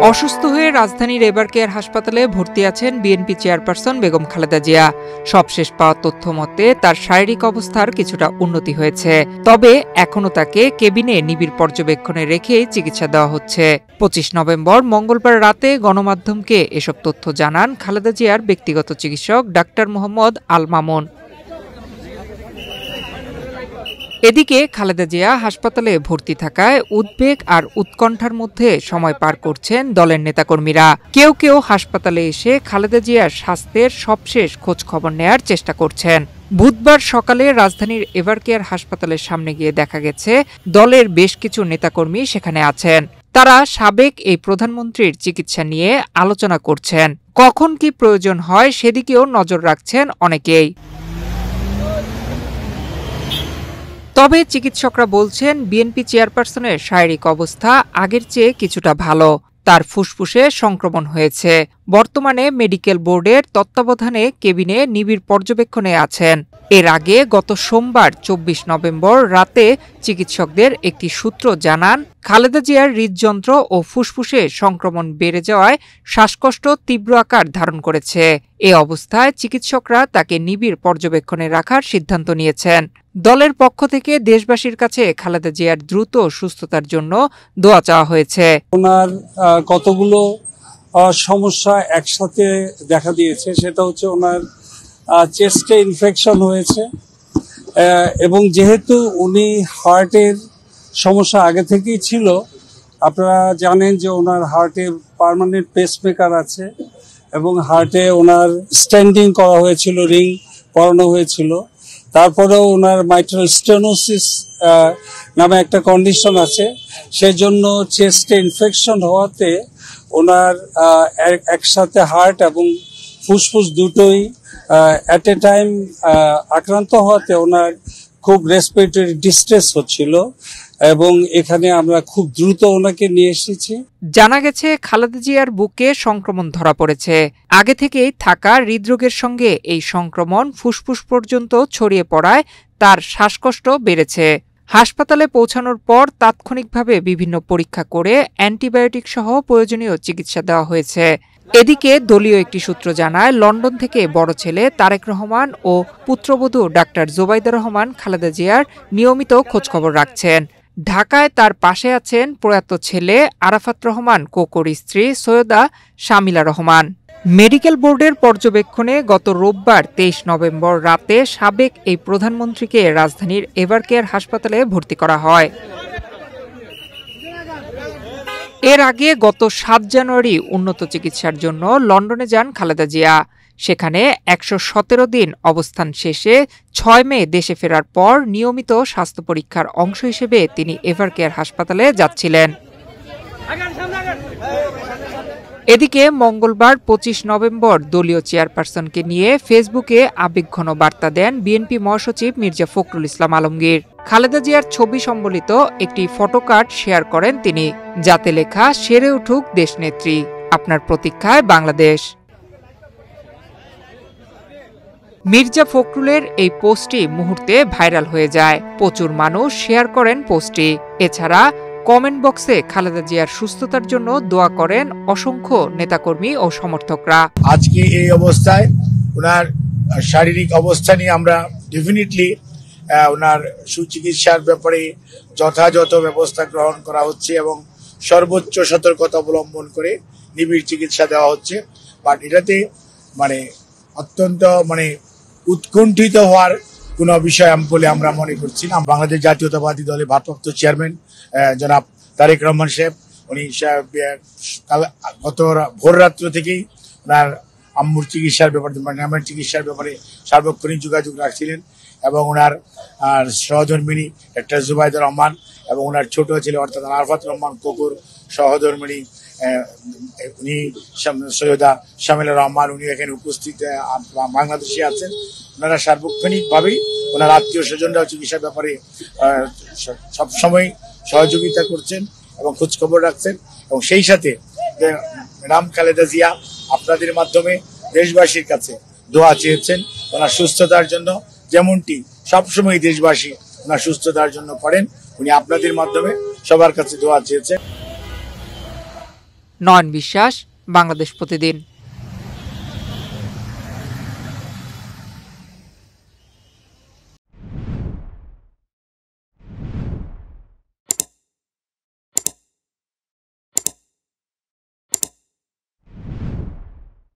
অসুস্থ হয়ে রাজধানীর এভারকেয়ার হাসপাতালে ভর্তি আছেন বিএনপি চেয়ারপারসন বেগম খালেদা জিয়া। সবশেষ পাওয়া তথ্য মতে তার শারীরিক অবস্থার কিছুটা উন্নতি হয়েছে, তবে এখনও তাকে কেবিনে নিবিড় পর্যবেক্ষণে রেখেই চিকিৎসা দেওয়া হচ্ছে। 25 নভেম্বর মঙ্গলবার রাতে গণমাধ্যমকে এসব তথ্য জানান খালেদা জিয়ার ব্যক্তিগত চিকিৎসক ডাক্তার মোহাম্মদ আল মামুন। এদিকে খালেদা জিয়া হাসপাতালে ভর্তি থাকায় উদ্বেগ আর উৎকণ্ঠার মধ্যে সময় পার করছেন দলের নেতাকর্মীরা। কেউ কেউ হাসপাতালে এসে খালেদা জিয়ার স্বাস্থ্যের সবশেষ খোঁজ খবর নেয়ার চেষ্টা করছেন। বুধবার সকালে রাজধানীর এভারকেয়ার হাসপাতালের সামনে গিয়ে দেখা গেছে দলের বেশ কিছু নেতাকর্মী সেখানে আছেন। তারা সাবেক এই প্রধানমন্ত্রীর চিকিৎসা নিয়ে আলোচনা করছেন। কখন কি প্রয়োজন হয় সেদিকেও নজর রাখছেন অনেকেই। তবে চিকিৎসকরা বলছেন বিএনপি চেয়ারপারসনের শারীরিক অবস্থা আগের চেয়ে কিছুটা ভালো। তার ফুসফুসে সংক্রমণ হয়েছে। বর্তমানে মেডিকেল বোর্ডের তত্ত্বাবধানে কেবিনে নিবিড় পর্যবেক্ষণে আছেন। এর আগে গত সোমবার 24 নভেম্বর রাতে চিকিৎসকদের একটি সূত্র জানান খালেদা জিয়ার হৃদযন্ত্র ও ফুসফুসে সংক্রমণ বেড়ে যাওয়ায় শ্বাসকষ্ট তীব্র আকার ধারণ করেছে। এ অবস্থায় চিকিৎসকরা তাকে নিবিড় পর্যবেক্ষণে রাখার সিদ্ধান্ত নিয়েছেন। দলের পক্ষ থেকে দেশবাসীর কাছে খালেদা জিয়ার দ্রুত সুস্থতার জন্য দোয়া চাওয়া হয়েছে। ওনার কতগুলো সমস্যা একসাথে দেখা দিয়েছে, সেটা হচ্ছে ওনার চেস্টে ইনফেকশন হয়েছে এবং যেহেতু উনি হার্টের সমস্যা আগে থেকেই ছিল, আপনারা জানেন যে ওনার হার্টে পার্মানেন্ট পেসমেকার আছে এবং হার্টে ওনার স্ট্যান্ডিং করা হয়েছিল, রিং পরানো হয়েছিল। তারপরেও ওনার মাইট্রাল স্টেনোসিস নামে একটা কন্ডিশন আছে, সেজন্য চেস্টে ইনফেকশন হওয়াতে ওনার একসাথে হার্ট এবং ফুসফুস দুটোই অ্যাট এ টাইম আক্রান্ত হওয়াতে ওনার খুব রেসপিরেটরি ডিস্ট্রেস হচ্ছিল এবং এখানে আমরা খুব দ্রুত ওনাকে নিয়ে এসেছি। জানা গেছে খালেদা জিয়ার বুকে সংক্রমণ ধরা পড়েছে। আগে থেকেই থাকা হৃদরোগের সঙ্গে এই সংক্রমণ ফুসফুস পর্যন্ত ছড়িয়ে পড়ায় তার শ্বাসকষ্ট বেড়েছে। হাসপাতালে পৌঁছানোর পর তাৎক্ষণিকভাবে বিভিন্ন পরীক্ষা করে অ্যান্টিবায়োটিক সহ প্রয়োজনীয় চিকিৎসা দেওয়া হয়েছে। এদিকে দলীয় একটি সূত্র জানায় লন্ডন থেকে বড় ছেলে তারেক রহমান ও পুত্রবধূ ডাক্তার জোবাইদা রহমান খালেদা জিয়ার নিয়মিত খোঁজখবর রাখছেন। ঢাকায় তার পাশে আছেন প্রয়াত ছেলে আরাফাত রহমান কোকোর স্ত্রী সৈয়দা শামিলা রহমান। মেডিকেল বোর্ডের পর্যবেক্ষণে গত রোববার 23 নভেম্বর রাতে সাবেক এই প্রধানমন্ত্রীকে রাজধানীর এভারকেয়ার হাসপাতালে ভর্তি করা হয়। এর আগে গত 7 জানুয়ারি উন্নত চিকিৎসার জন্য লন্ডনে যান খালেদা জিয়া। সেখানে 117 দিন অবস্থান শেষে 6 মে দেশে ফেরার পর নিয়মিত স্বাস্থ্য পরীক্ষার অংশ হিসেবে তিনি এভারকেয়ার হাসপাতালে যাচ্ছিলেন। এদিকে মঙ্গলবার 25 নভেম্বর দলীয় চেয়ারপারসনকে নিয়ে ফেসবুকে আবেগঘন বার্তা দেন বিএনপি মহাসচিব মির্জা ফখরুল ইসলাম আলমগীর। খালেদা জিয়ার ছবি সম্বলিত একটি ফটোকার্ড শেয়ার করেন তিনি, যাতে লেখা সেরে উঠুক দেশনেত্রী, আপনার প্রতীক্ষায় বাংলাদেশ। মির্জা ফখরুলের এই পোস্টটি মুহূর্তে ভাইরাল হয়ে যায়। প্রচুর মানুষ শেয়ার করেন পোস্টটি। এছাড়া কমেন্ট বক্সে খালেদা জিয়ার সুস্থতার জন্য দোয়া করেন অসংখ্য নেতাকর্মী ও সমর্থকরা। আজকে এই অবস্থায় ওনার শারীরিক অবস্থা নিয়ে আমরা ডেফিনেটলি ওনার সুচিকিৎসার ব্যাপারে যথাযথ ব্যবস্থা গ্রহণ করা হচ্ছে এবং সর্বোচ্চ সতর্কতা অবলম্বন করে নিবিড় চিকিৎসা দেওয়া হচ্ছে। বাট এটাতে অত্যন্ত উৎকণ্ঠিত হওয়ার কোনো বিষয় বলে আমরা মনে করছি না। বাংলাদেশ জাতীয়তাবাদী দলের ভারপ্রাপ্ত চেয়ারম্যান জনাব তারেক রহমান সাহেব, উনি গত ভোর রাত্র থেকেই ওনার আম্মুর চিকিৎসার ব্যাপারে নামের চিকিৎসার ব্যাপারে সার্বক্ষণিক যোগাযোগ রাখছিলেন এবং ওনার সহধর্মিণী ডাক্তার জুবাইদা রহমান এবং ওনার ছোট ছেলে অর্থাৎ আরাফাত রহমান কোকুর সহধর্মিণী উনি সৈয়দা শামিলা রহমান, উনি এখানে উপস্থিত বাংলাদেশে আছেন। ওনারা সার্বক্ষণিকভাবেই ওনার আত্মীয় স্বজনরাও চিকিৎসার ব্যাপারে সবসময় সহযোগিতা করছেন এবং খোঁজখবর রাখছেন এবং সেই সাথে ম্যাডাম খালেদা জিয়া আপনাদের মাধ্যমে দেশবাসীর কাছে দোয়া চেয়েছেন ওনার সুস্থতার জন্য, যেমনটি সবসময় দেশবাসী ওনার সুস্থতার জন্য করেন। উনি আপনাদের মাধ্যমে সবার কাছে দোয়া চেয়েছেন। নয়ন বিশ্বাস, বাংলাদেশ প্রতিদিন।